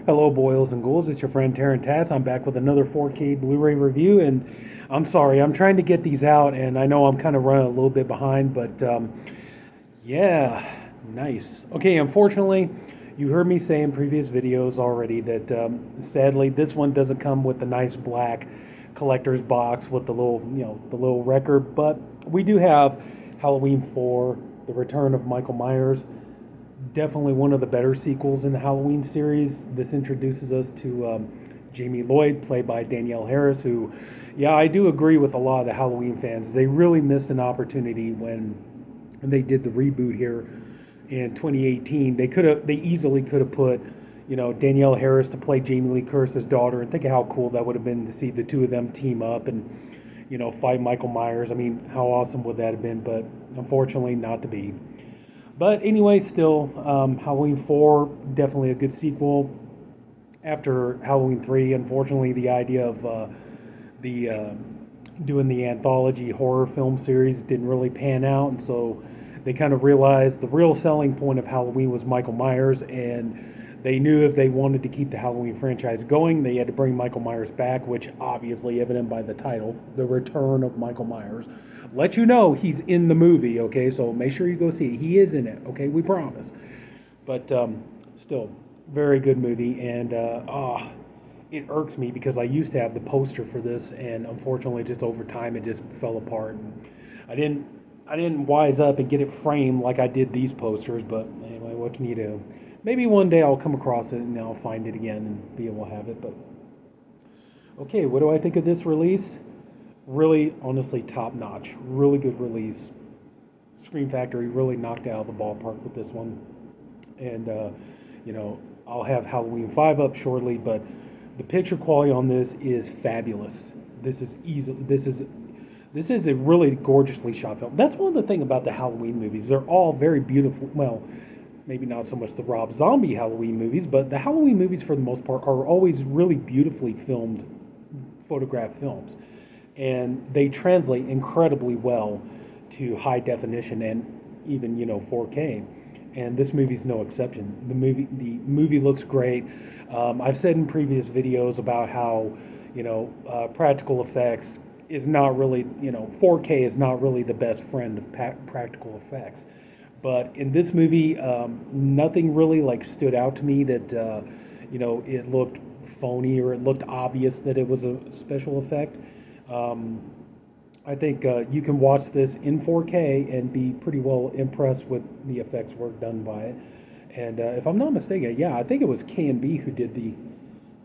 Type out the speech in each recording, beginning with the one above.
Hello, boils and ghouls. It's your friend Tats. I'm back with another 4K Blu-ray review, and I'm sorry, I'm trying to get these out, and I know I'm kind of running a little bit behind, but yeah, nice. Okay, unfortunately, you heard me say in previous videos already that sadly this one doesn't come with the nice black collector's box with the little, the little record, but we do have Halloween 4, The Return of Michael Myers. Definitely one of the better sequels in the Halloween series. This introduces us to Jamie Lloyd, played by Danielle Harris, who, yeah, I do agree with a lot of the Halloween fans. They really missed an opportunity when they did the reboot here in 2018. They easily could have put, Danielle Harris to play Jamie Lee Curtis's daughter, and think of how cool that would have been to see the two of them team up and, fight Michael Myers. I mean, how awesome would that have been? But unfortunately, not to be. But anyway, still, Halloween 4, definitely a good sequel. After Halloween 3, unfortunately, the idea of the doing the anthology horror film series didn't really pan out, and so they kind of realized the real selling point of Halloween was Michael Myers, and they knew if they wanted to keep the Halloween franchise going, they had to bring Michael Myers back, which obviously evident by the title, The Return of Michael Myers. Let you know he's in the movie, okay? So make sure you go see it. He is in it, okay? We promise. But still, very good movie, and it irks me because I used to have the poster for this, and unfortunately, just over time, it just fell apart. And I didn't wise up and get it framed like I did these posters. But anyway, what can you do? Maybe one day I'll come across it and I'll find it again and be able to have it. But okay, what do I think of this release? Really, honestly, top notch. Really good release. Scream Factory really knocked out of the ballpark with this one. And I'll have Halloween 5 up shortly, but the picture quality on this is fabulous. This is a really gorgeously shot film. That's one of the things about the Halloween movies. They're all very beautiful. Well, maybe not so much the Rob Zombie Halloween movies, but the Halloween movies for the most part are always really beautifully filmed, photographed films. And they translate incredibly well to high definition and even 4K. And this movie's no exception. The movie looks great. I've said in previous videos about how practical effects is not really 4K is not really the best friend of practical effects. But in this movie, nothing really stood out to me that it looked phony or it looked obvious that it was a special effect. I think you can watch this in 4K and be pretty well impressed with the effects work done by it. And if I'm not mistaken, yeah, I think it was K&B who did the.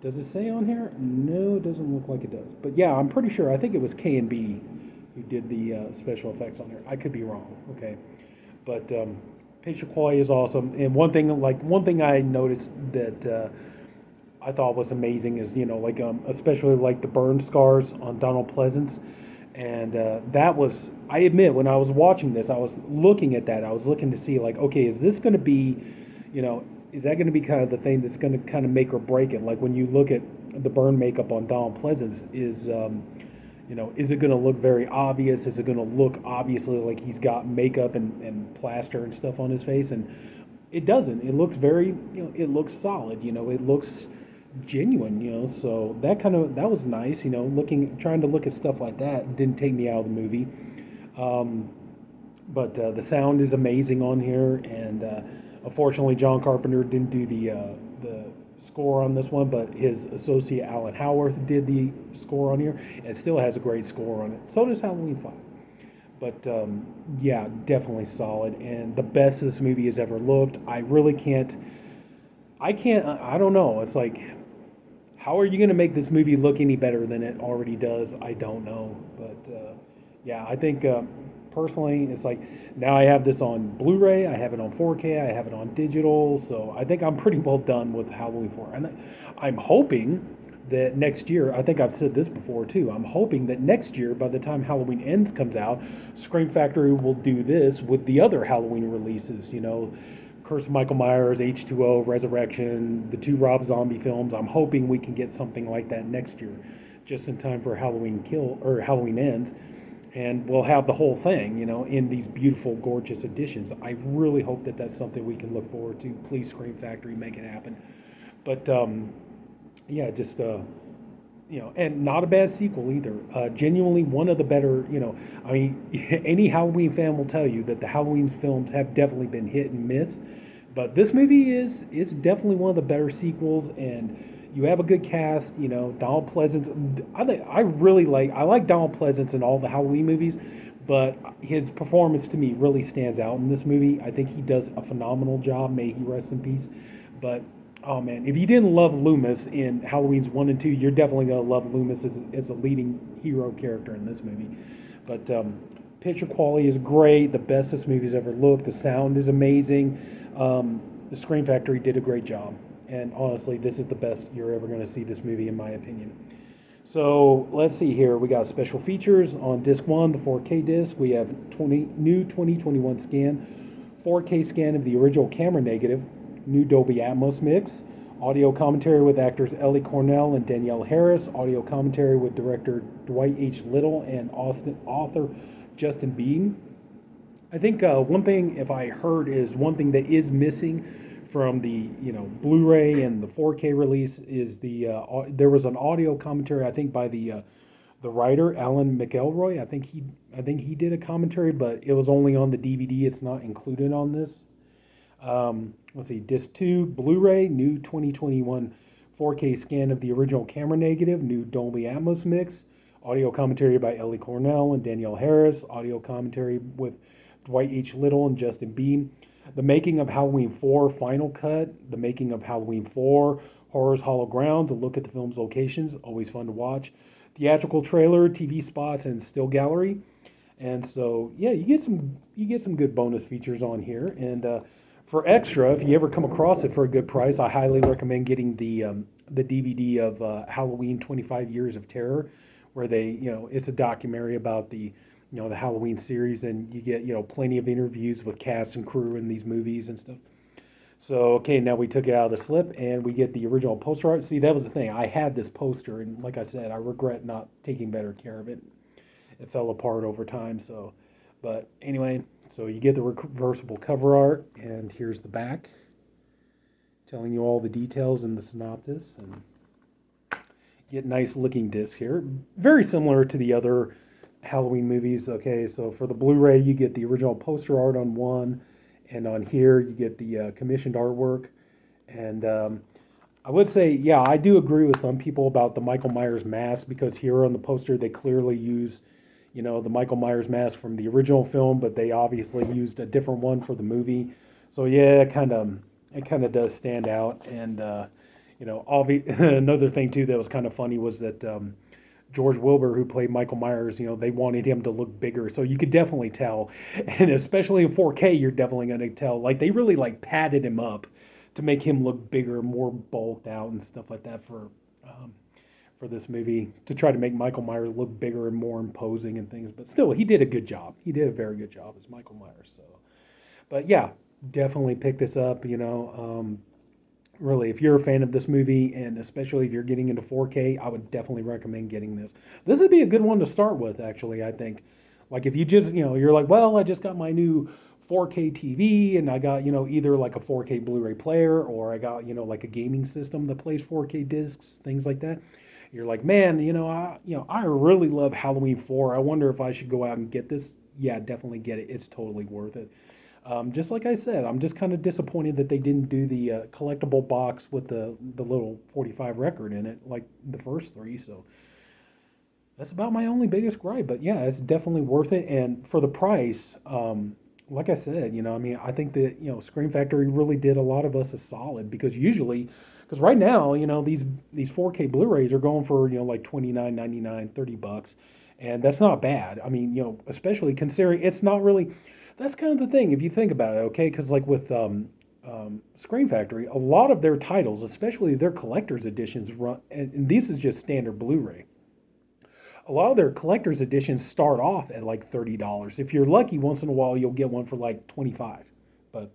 Does it say on here? No, it doesn't look like it does. But yeah, I'm pretty sure. I think it was K&B who did the special effects on there. I could be wrong. Okay, but picture quality is awesome. And one thing I noticed that I thought was amazing is especially the burn scars on Donald Pleasance. And that was, I admit, when I was watching this, I was looking at that. I was looking to see, okay, is this going to be, is that going to be kind of the thing that's going to kind of make or break it? Like when you look at the burn makeup on Donald Pleasance, is it going to look very obvious? Is it going to look obviously like he's got makeup and plaster and stuff on his face? And it doesn't. It looks very, it looks solid. It looks genuine, so that was nice, trying to look at stuff like that didn't take me out of the movie. But the sound is amazing on here, and unfortunately John Carpenter didn't do the score on this one, but his associate Alan Howarth did the score on here, and still has a great score on it. So does Halloween 5. But yeah, definitely solid, and the best this movie has ever looked. I don't know. It's how are you going to make this movie look any better than it already does? I don't know. But yeah, I think personally, it's now I have this on Blu-ray, I have it on 4K, I have it on digital. So I think I'm pretty well done with Halloween 4. And I'm hoping that next year, I think I've said this before too, I'm hoping that next year, by the time Halloween Ends comes out, Scream Factory will do this with the other Halloween releases, Curse of Michael Myers, H2O, Resurrection, the two Rob Zombie films. I'm hoping we can get something like that next year, just in time for Halloween Ends, and we'll have the whole thing, in these beautiful, gorgeous editions. I really hope that that's something we can look forward to. Please, Scream Factory, make it happen. But yeah, just and not a bad sequel either. Genuinely one of the better, I mean, any Halloween fan will tell you that the Halloween films have definitely been hit and miss, but this movie is definitely one of the better sequels, and you have a good cast. Donald Pleasance. I like Donald Pleasance in all the Halloween movies, but his performance to me really stands out in this movie. I think he does a phenomenal job. May he rest in peace. But oh man, if you didn't love Loomis in Halloween's 1 and 2, you're definitely gonna love Loomis as a leading hero character in this movie. But picture quality is great. The best this movie's ever looked. The sound is amazing. The Screen Factory did a great job. And honestly, this is the best you're ever going to see this movie, in my opinion. So let's see here. We got special features on disc one, the 4K disc. We have new 2021 scan, 4K scan of the original camera negative, new Dolby Atmos mix, audio commentary with actors Ellie Cornell and Danielle Harris, audio commentary with director Dwight H. Little and author Justin Bean. I think one thing, if I heard, is one thing that is missing from the Blu-ray and the 4K release is there was an audio commentary, I think, by the writer Alan McElroy. I think he did a commentary, but it was only on the DVD. It's not included on this. Let's see, disc 2 Blu-ray, new 2021 4K scan of the original camera negative, new Dolby Atmos mix, audio commentary by Ellie Cornell and Danielle Harris, audio commentary with Dwight H. Little and Justin Bean. The making of Halloween 4 final cut, the making of Halloween 4 Horror's Hollow Ground, a look at the film's locations, always fun to watch. Theatrical trailer, TV spots, and still gallery. And so, yeah, you get some good bonus features on here. And for extra, if you ever come across it for a good price, I highly recommend getting the DVD of Halloween 25 Years of Terror, where it's a documentary about the Halloween series, and you get, plenty of interviews with cast and crew in these movies and stuff. So, okay, now we took it out of the slip and we get the original poster art. See, that was the thing. I had this poster, and like I said, I regret not taking better care of it. It fell apart over time, so. But anyway, so you get the reversible cover art, and here's the back, telling you all the details in the synopsis, and get nice looking disc here. Very similar to the other Halloween movies. Okay, so for the Blu-ray, you get the original poster art on one, and on here you get the commissioned artwork. And I would say, yeah, I do agree with some people about the Michael Myers mask, because here on the poster they clearly use, the Michael Myers mask from the original film, but they obviously used a different one for the movie. So yeah, it kind of does stand out. And another thing too that was kind of funny was that George Wilbur, who played Michael Myers, they wanted him to look bigger, so you could definitely tell, and especially in 4K, you're definitely going to tell. Like, they really padded him up to make him look bigger, more bulked out, and stuff like that for this movie, to try to make Michael Myers look bigger and more imposing and things. But still, he did a good job. He did a very good job as Michael Myers. So, but yeah, definitely pick this up. Really, if you're a fan of this movie, and especially if you're getting into 4K, I would definitely recommend getting this. This would be a good one to start with, actually, I think. Like, if you just, you're like, well, I just got my new 4K TV, and I got, either like a 4K Blu-ray player, or I got, like a gaming system that plays 4K discs, things like that. You're like, man, I really love Halloween 4. I wonder if I should go out and get this. Yeah, definitely get it. It's totally worth it. Just like I said, I'm just kind of disappointed that they didn't do the collectible box with the little 45 record in it, like the first three. So that's about my only biggest gripe. But yeah, it's definitely worth it. And for the price, like I said, I think that, Scream Factory really did a lot of us a solid, because right now, these 4K Blu-rays are going for, like $29.99, $30, and that's not bad. I mean, especially considering it's not really. That's kind of the thing, if you think about it, okay? Because like with Scream Factory, a lot of their titles, especially their collector's editions, run, and this is just standard Blu-ray. A lot of their collector's editions start off at like $30. If you're lucky, once in a while you'll get one for like $25. But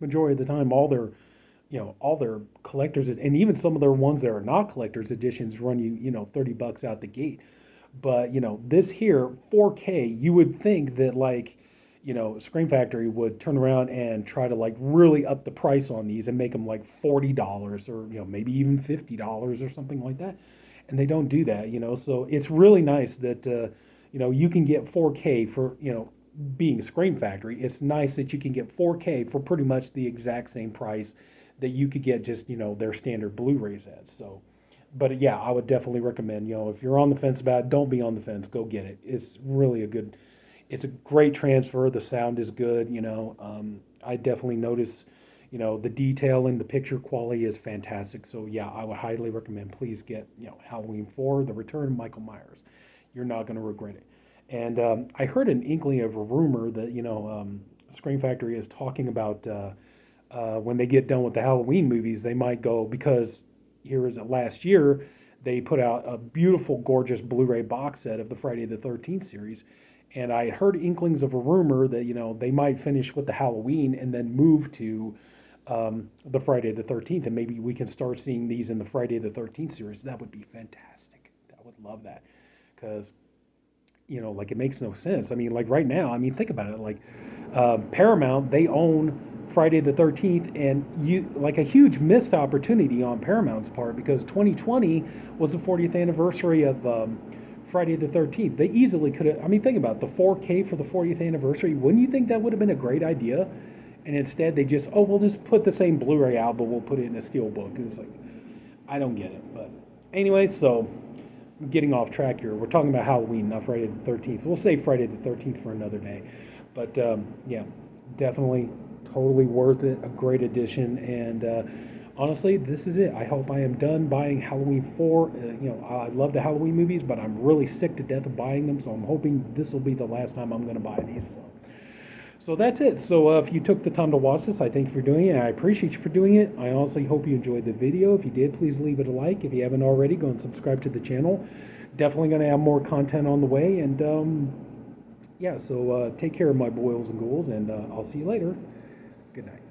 majority of the time, all their collectors, and even some of their ones that are not collector's editions, run you, $30 out the gate. But this here 4K, you would think that, like, Scream Factory would turn around and try to like really up the price on these and make them like $40 or maybe even $50 or something like that, and they don't do that. So it's really nice that you can get 4K for being Scream Factory. It's nice that you can get 4K for pretty much the exact same price that you could get just their standard Blu-rays at. So, but yeah, I would definitely recommend. If you're on the fence about it, don't be on the fence. Go get it. It's really a good. It's a great transfer. The sound is good. I definitely notice. The detail in the picture quality is fantastic. So yeah, I would highly recommend. Please get Halloween 4: The Return of Michael Myers. You're not going to regret it. And I heard an inkling of a rumor that Scream Factory is talking about when they get done with the Halloween movies, they might go, because here is it, last year they put out a beautiful, gorgeous Blu-ray box set of the Friday the 13th series, and I heard inklings of a rumor that they might finish with the Halloween and then move to the Friday the 13th, and maybe we can start seeing these in the Friday the 13th series. That would be fantastic. I would love that, because like it makes no sense. I mean, like right now, I mean, think about it. Like Paramount, they own Friday the 13th, and like a huge missed opportunity on Paramount's part, because 2020 was the 40th anniversary of Friday the 13th. They easily could have. I mean, think about it, the 4K for the 40th anniversary. Wouldn't you think that would have been a great idea? And instead, they just, we'll just put the same Blu-ray out, but we'll put it in a steelbook. It was like, I don't get it. But anyway, so getting off track here. We're talking about Halloween, not Friday the 13th. We'll save Friday the 13th for another day. But yeah, definitely, totally worth it. A great addition. And honestly, this is it. I hope I am done buying Halloween 4. I love the Halloween movies, but I'm really sick to death of buying them. So I'm hoping this will be the last time I'm going to buy these. So that's it. So if you took the time to watch this, I thank you for doing it. I appreciate you for doing it. I also hope you enjoyed the video. If you did, please leave it a like. If you haven't already, go and subscribe to the channel. Definitely going to have more content on the way. And yeah, so take care of my boils and ghouls, and I'll see you later. Good night.